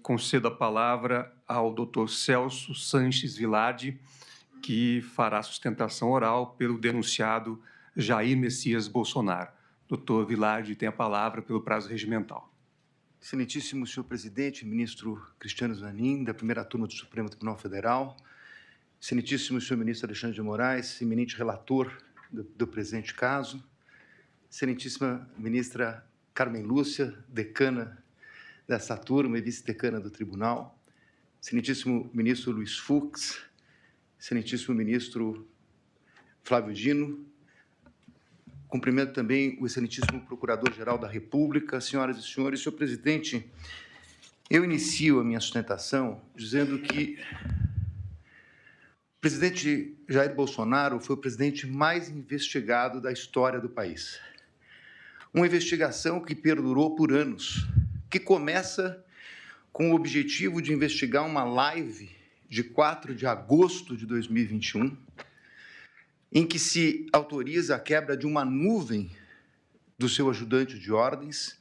concedo a palavra ao Dr. Celso Sanches Vilardi, que fará sustentação oral pelo denunciado Jair Messias Bolsonaro. Dr. Vilardi tem a palavra pelo prazo regimental. Excelentíssimo senhor presidente, ministro Cristiano Zanin, da primeira turma do Supremo Tribunal Federal, excelentíssimo senhor ministro Alexandre de Moraes, eminente relator do presente caso, excelentíssima ministra Carmen Lúcia, decana dessa turma e vice-decana do tribunal, excelentíssimo ministro Luiz Fux, excelentíssimo ministro Flávio Dino, cumprimento também o excelentíssimo Procurador-Geral da República, senhoras e senhores. Senhor presidente, eu inicio a minha sustentação dizendo que o presidente Jair Bolsonaro foi o presidente mais investigado da história do país. Uma investigação que perdurou por anos, que começa com o objetivo de investigar uma live de 4 de agosto de 2021, em que se autoriza a quebra de uma nuvem do seu ajudante de ordens,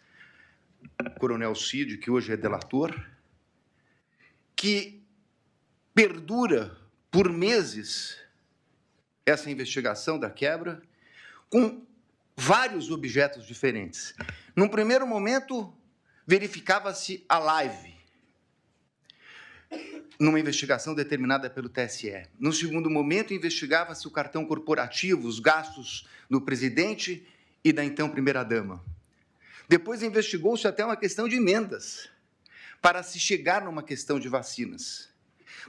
Coronel Cid, que hoje é delator, que perdura por meses essa investigação da quebra, com vários objetos diferentes. Num primeiro momento, verificava-se a live, numa investigação determinada pelo TSE. No segundo momento, investigava-se o cartão corporativo, os gastos do presidente e da então primeira-dama. Depois investigou-se até uma questão de emendas, para se chegar numa questão de vacinas.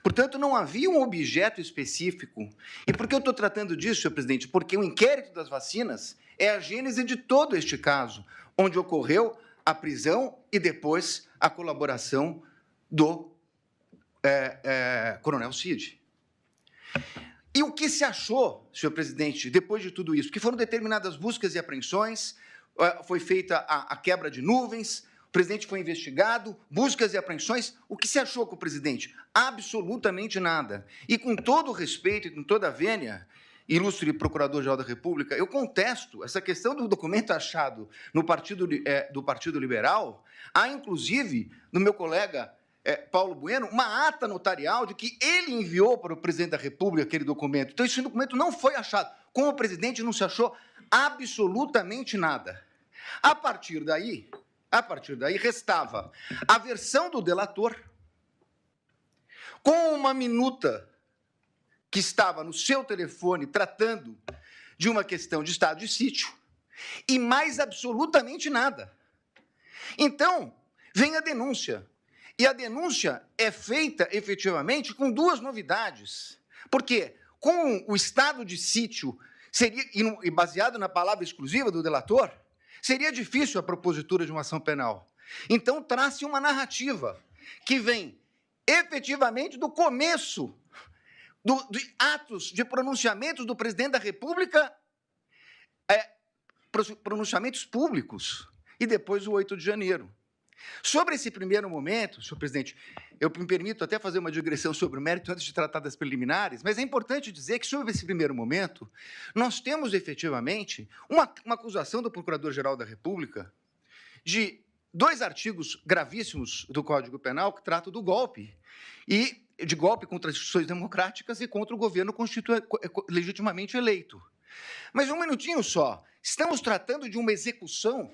Portanto, não havia um objeto específico. E por que eu estou tratando disso, senhor presidente? Porque o inquérito das vacinas é a gênese de todo este caso, onde ocorreu a prisão e depois a colaboração do Coronel Cid. E o que se achou, senhor presidente, depois de tudo isso? Que foram determinadas buscas e apreensões, foi feita a quebra de nuvens, o presidente foi investigado, buscas e apreensões. O que se achou com o presidente? Absolutamente nada. E com todo o respeito e com toda a vênia, ilustre Procurador-Geral da República, eu contesto essa questão do documento achado no do Partido Liberal. Há, inclusive, no meu colega Paulo Bueno, uma ata notarial de que ele enviou para o presidente da República aquele documento. Então, esse documento não foi achado. Com o presidente não se achou absolutamente nada. A partir daí, restava a versão do delator com uma minuta que estava no seu telefone tratando de uma questão de estado de sítio e mais absolutamente nada. Então, vem a denúncia. E a denúncia é feita, efetivamente, com duas novidades. Porque, com o estado de sítio, e baseado na palavra exclusiva do delator, seria difícil a propositura de uma ação penal. Então, traz-se uma narrativa que vem, efetivamente, do começo de atos de pronunciamentos do presidente da República, pronunciamentos públicos, e depois o 8 de janeiro. Sobre esse primeiro momento, senhor presidente, eu me permito até fazer uma digressão sobre o mérito antes de tratar das preliminares, mas é importante dizer que, sobre esse primeiro momento, nós temos, efetivamente, uma acusação do Procurador-Geral da República de 2 artigos gravíssimos do Código Penal que tratam do golpe, e de golpe contra as instituições democráticas e contra o governo legitimamente eleito. Mas um minutinho só, estamos tratando de uma execução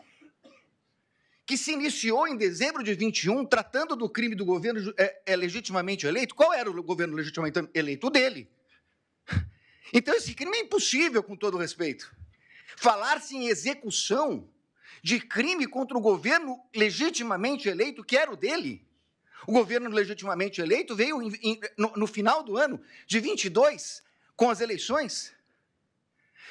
que se iniciou em dezembro de 21, tratando do crime do governo legitimamente eleito. Qual era o governo legitimamente eleito? O dele. Então, esse crime é impossível, com todo respeito. Falar-se em execução de crime contra o governo legitimamente eleito, que era o dele. O governo legitimamente eleito veio no final do ano de 22, com as eleições.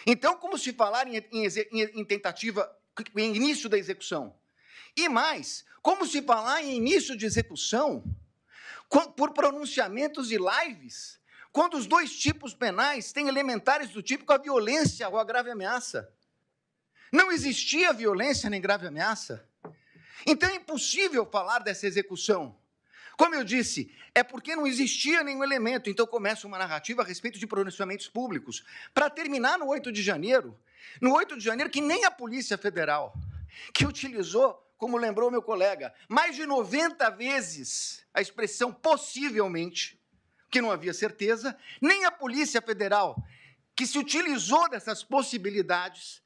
Então, como se falar em tentativa, em início da execução? E mais, como se falar em início de execução por pronunciamentos e lives, quando os 2 tipos penais têm elementares do tipo a violência ou a grave ameaça? Não existia violência nem grave ameaça. Então é impossível falar dessa execução. Como eu disse, é porque não existia nenhum elemento, então começa uma narrativa a respeito de pronunciamentos públicos, para terminar no 8 de janeiro, que nem a Polícia Federal, que utilizou como lembrou meu colega, mais de 90 vezes a expressão possivelmente, que não havia certeza, nem a Polícia Federal, que se utilizou dessas possibilidades,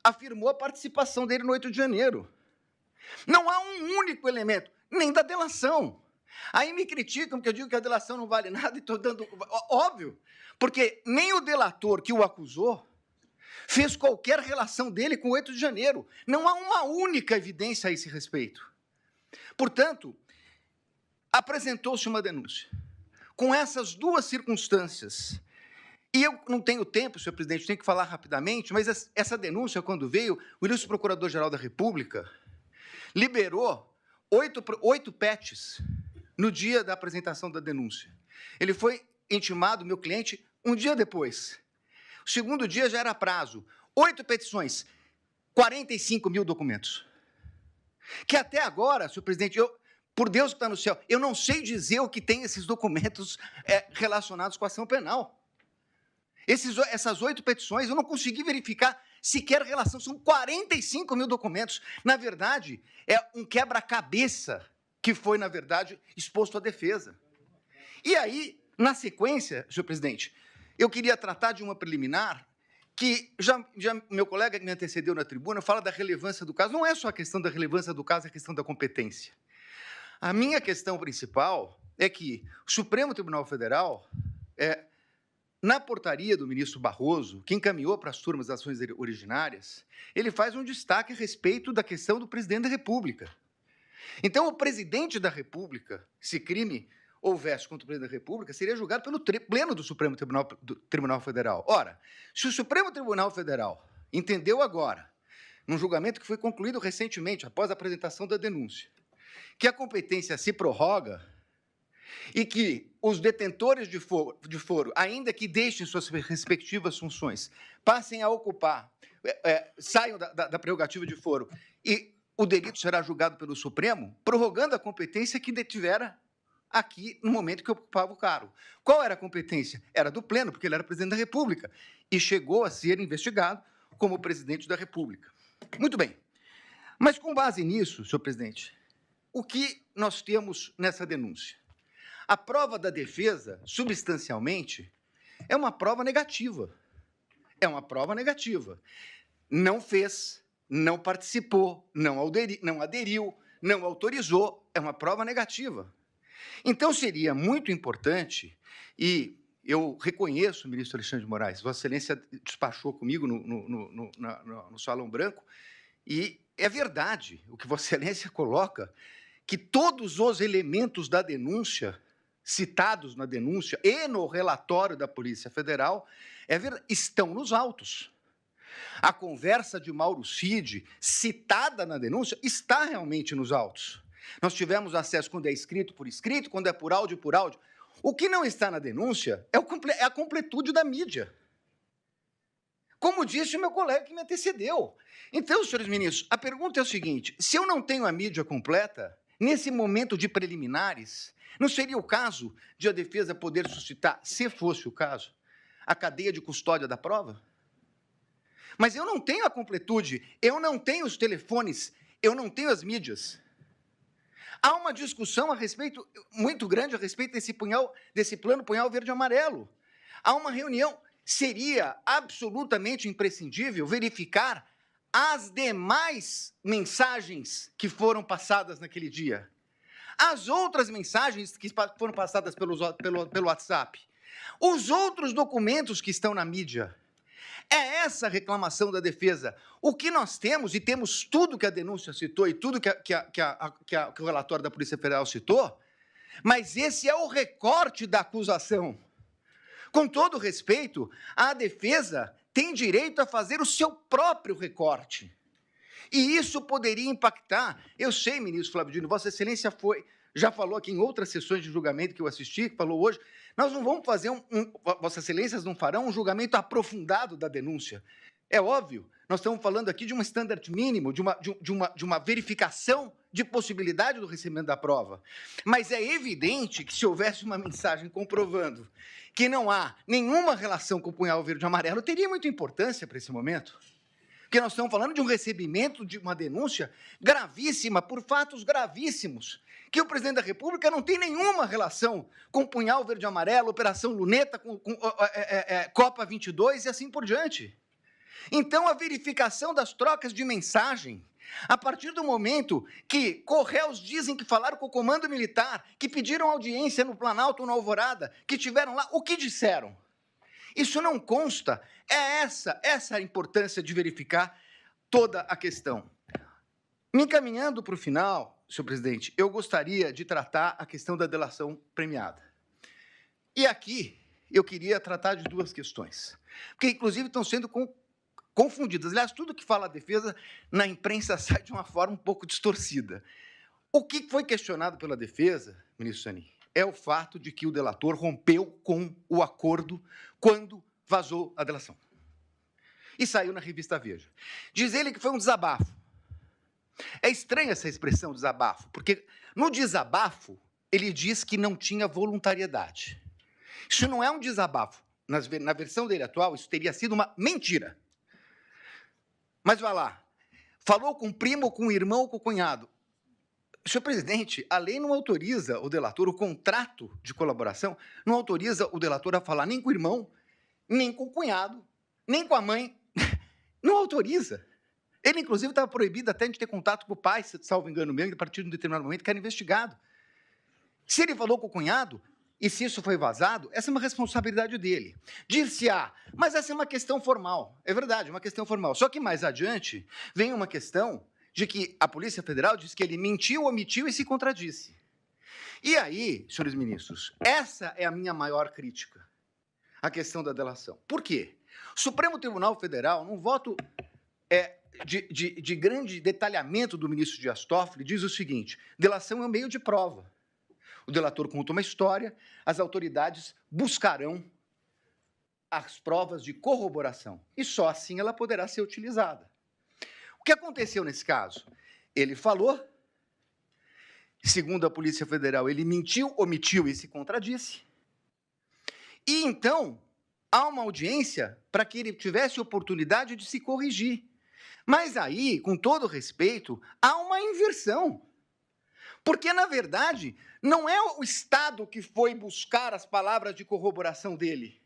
afirmou a participação dele no 8 de janeiro. Não há um único elemento, nem da delação. Aí me criticam porque eu digo que a delação não vale nada e estou dando... Óbvio, porque nem o delator que o acusou fez qualquer relação dele com o 8 de janeiro. Não há uma única evidência a esse respeito. Portanto, apresentou-se uma denúncia. Com essas duas circunstâncias, e eu não tenho tempo, senhor presidente, tenho que falar rapidamente, mas essa denúncia, quando veio, o ilustre Procurador-Geral da República liberou 8 PETs no dia da apresentação da denúncia. Ele foi intimado, meu cliente, um dia depois. O segundo dia já era prazo. 8 petições, 45 mil documentos. Que até agora, senhor presidente, por Deus que está no céu, eu não sei dizer o que tem esses documentos relacionados com a ação penal. Essas 8 petições, eu não consegui verificar sequer relação, são 45 mil documentos. Na verdade, é um quebra-cabeça que foi, na verdade, exposto à defesa. E aí, na sequência, senhor presidente, eu queria tratar de uma preliminar que já meu colega que me antecedeu na tribuna fala da relevância do caso. Não é só a questão da relevância do caso, é a questão da competência. A minha questão principal é que o Supremo Tribunal Federal, na portaria do ministro Barroso, que encaminhou para as turmas das ações originárias, ele faz um destaque a respeito da questão do presidente da República. Então, o presidente da República, se crime houvesse contra o presidente da República, seria julgado pelo pleno do Supremo Tribunal Federal. Ora, se o Supremo Tribunal Federal entendeu agora, num julgamento que foi concluído recentemente, após a apresentação da denúncia, que a competência se prorroga e que os detentores de foro, ainda que deixem suas respectivas funções, passem a ocupar, saiam da prerrogativa de foro e o delito será julgado pelo Supremo, prorrogando a competência que detivera aqui no momento que ocupava o cargo. Qual era a competência? Era do pleno, porque ele era presidente da República, e chegou a ser investigado como presidente da República. Muito bem. Mas, com base nisso, senhor presidente, o que nós temos nessa denúncia? A prova da defesa, substancialmente, é uma prova negativa. É uma prova negativa. Não fez, não participou, não aderiu, não autorizou, é uma prova negativa. Então, seria muito importante, e eu reconheço, ministro Alexandre de Moraes, Vossa Excelência despachou comigo no Salão Branco, e é verdade o que Vossa Excelência coloca, que todos os elementos da denúncia, citados na denúncia e no relatório da Polícia Federal, estão nos autos. A conversa de Mauro Cid, citada na denúncia, está realmente nos autos. Nós tivemos acesso quando é escrito por escrito, quando é por áudio, por áudio. O que não está na denúncia é a completude da mídia. Como disse o meu colega que me antecedeu. Então, senhores ministros, a pergunta é o seguinte: se eu não tenho a mídia completa, nesse momento de preliminares, não seria o caso de a defesa poder suscitar, se fosse o caso, a cadeia de custódia da prova? Mas eu não tenho a completude, eu não tenho os telefones, eu não tenho as mídias. Há uma discussão muito grande a respeito desse plano punhal verde e amarelo. Há uma reunião. Seria absolutamente imprescindível verificar as demais mensagens que foram passadas naquele dia. As outras mensagens que foram passadas pelo WhatsApp. Os outros documentos que estão na mídia. É essa a reclamação da defesa. O que nós temos, e temos tudo que a denúncia citou e tudo que o relatório da Polícia Federal citou, mas esse é o recorte da acusação. Com todo respeito, a defesa tem direito a fazer o seu próprio recorte. E isso poderia impactar. Eu sei, ministro Flávio Dino, Vossa Excelência já falou aqui em outras sessões de julgamento que eu assisti, que falou hoje, nós não vamos fazer Vossa Excelências não farão um julgamento aprofundado da denúncia. É óbvio, nós estamos falando aqui de um standard mínimo, de uma verificação de possibilidade do recebimento da prova. Mas é evidente que se houvesse uma mensagem comprovando que não há nenhuma relação com o punhal verde e amarelo, teria muita importância para esse momento. Porque nós estamos falando de um recebimento de uma denúncia gravíssima, por fatos gravíssimos, que o presidente da República não tem nenhuma relação com o Punhal Verde e Amarelo, Operação Luneta, com Copa 22 e assim por diante. Então, a verificação das trocas de mensagem, a partir do momento que Correios dizem que falaram com o Comando Militar, que pediram audiência no Planalto, na Alvorada, que tiveram lá, o que disseram? Isso não consta. É essa a importância de verificar toda a questão. Me encaminhando para o final, senhor presidente, eu gostaria de tratar a questão da delação premiada. E aqui eu queria tratar de duas questões, porque inclusive estão sendo confundidas. Aliás, tudo que fala a defesa na imprensa sai de uma forma um pouco distorcida. O que foi questionado pela defesa, ministro Zanin, é o fato de que o delator rompeu com o acordo quando vazou a delação. E saiu na revista Veja. Diz ele que foi um desabafo. É estranha essa expressão, desabafo, porque no desabafo ele diz que não tinha voluntariedade. Isso não é um desabafo. Na versão dele atual, isso teria sido uma mentira. Mas vai lá. Falou com o primo, com o irmão ou com o cunhado. Senhor presidente, a lei não autoriza o delator, o contrato de colaboração, não autoriza o delator a falar nem com o irmão, nem com o cunhado, nem com a mãe. Não autoriza. Ele, inclusive, estava proibido até de ter contato com o pai, salvo engano meu, a partir de um determinado momento, que era investigado. Se ele falou com o cunhado, e se isso foi vazado, essa é uma responsabilidade dele. Dir-se-á, mas essa é uma questão formal. É verdade, uma questão formal. Só que mais adiante vem uma questão de que a Polícia Federal diz que ele mentiu, omitiu e se contradisse. E aí, senhores ministros, essa é a minha maior crítica, a questão da delação. Por quê? O Supremo Tribunal Federal, num voto de grande detalhamento do ministro Dias Toffoli, diz o seguinte: delação é um meio de prova. O delator conta uma história, as autoridades buscarão as provas de corroboração, e só assim ela poderá ser utilizada. O que aconteceu nesse caso? Ele falou, segundo a Polícia Federal, ele mentiu, omitiu e se contradisse. E então, há uma audiência para que ele tivesse oportunidade de se corrigir. Mas aí, com todo respeito, há uma inversão. Porque, na verdade, não é o Estado que foi buscar as palavras de corroboração dele.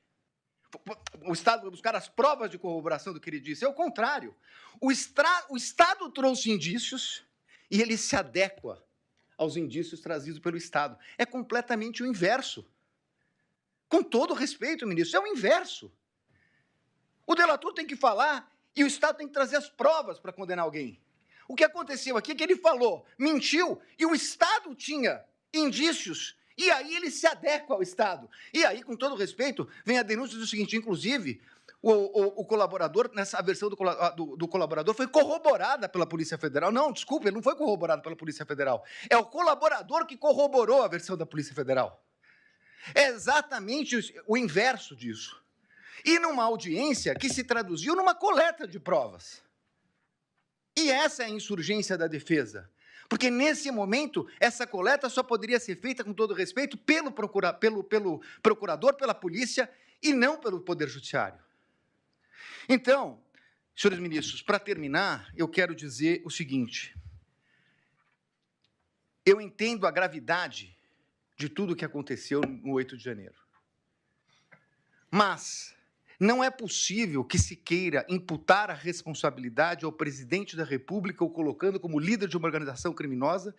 O Estado vai buscar as provas de corroboração do que ele disse. É o contrário. O Estado trouxe indícios e ele se adequa aos indícios trazidos pelo Estado. É completamente o inverso. Com todo respeito, ministro, é o inverso. O delator tem que falar e o Estado tem que trazer as provas para condenar alguém. O que aconteceu aqui é que ele falou, mentiu, e o Estado tinha indícios. E aí ele se adequa ao Estado. E aí, com todo respeito, vem a denúncia do seguinte, inclusive, o colaborador, nessa versão do colaborador, foi corroborada pela Polícia Federal. Não, desculpe, ele não foi corroborado pela Polícia Federal. É o colaborador que corroborou a versão da Polícia Federal. É exatamente o inverso disso. E numa audiência que se traduziu numa coleta de provas. E essa é a insurgência da defesa. Porque, nesse momento, essa coleta só poderia ser feita, com todo respeito, pelo procurador, pela polícia, e não pelo Poder Judiciário. Então, senhores ministros, para terminar, eu quero dizer o seguinte. Eu entendo a gravidade de tudo o que aconteceu no 8 de janeiro. Mas não é possível que se queira imputar a responsabilidade ao presidente da República, o colocando como líder de uma organização criminosa,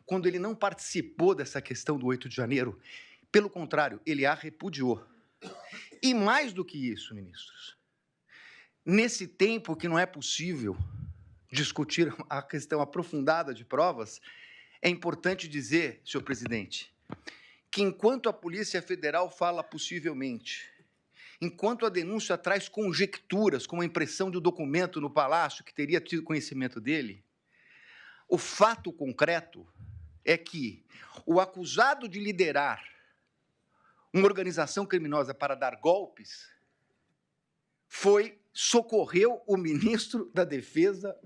quando ele não participou dessa questão do 8 de janeiro. Pelo contrário, ele a repudiou. E mais do que isso, ministros, nesse tempo que não é possível discutir a questão aprofundada de provas, é importante dizer, senhor presidente, que enquanto a Polícia Federal fala possivelmente, enquanto a denúncia traz conjecturas, como a impressão de um documento no Palácio, que teria tido conhecimento dele, o fato concreto é que o acusado de liderar uma organização criminosa para dar golpes socorreu o ministro da Defesa,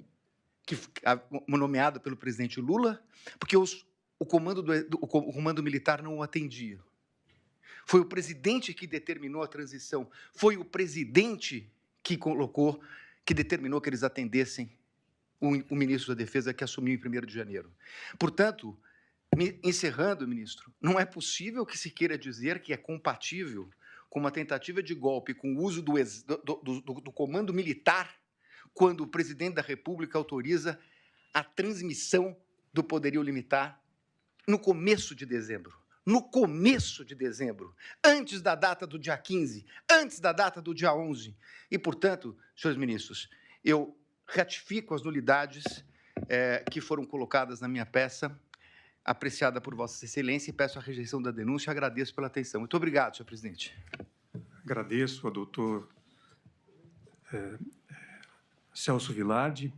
nomeado pelo presidente Lula, porque o comando militar não o atendia. Foi o presidente que determinou a transição. Foi o presidente que colocou que determinou que eles atendessem o ministro da Defesa que assumiu em 1º de janeiro. Portanto, encerrando, ministro, não é possível que se queira dizer que é compatível com uma tentativa de golpe com o uso do comando militar quando o presidente da República autoriza a transmissão do poderio limitar no começo de dezembro. No começo de dezembro, antes da data do dia 15, antes da data do dia 11. E, portanto, senhores ministros, eu ratifico as nulidades que foram colocadas na minha peça, apreciada por Vossa Excelência, e peço a rejeição da denúncia. Agradeço pela atenção. Muito obrigado, senhor presidente. Agradeço ao doutor Celso Vilardi.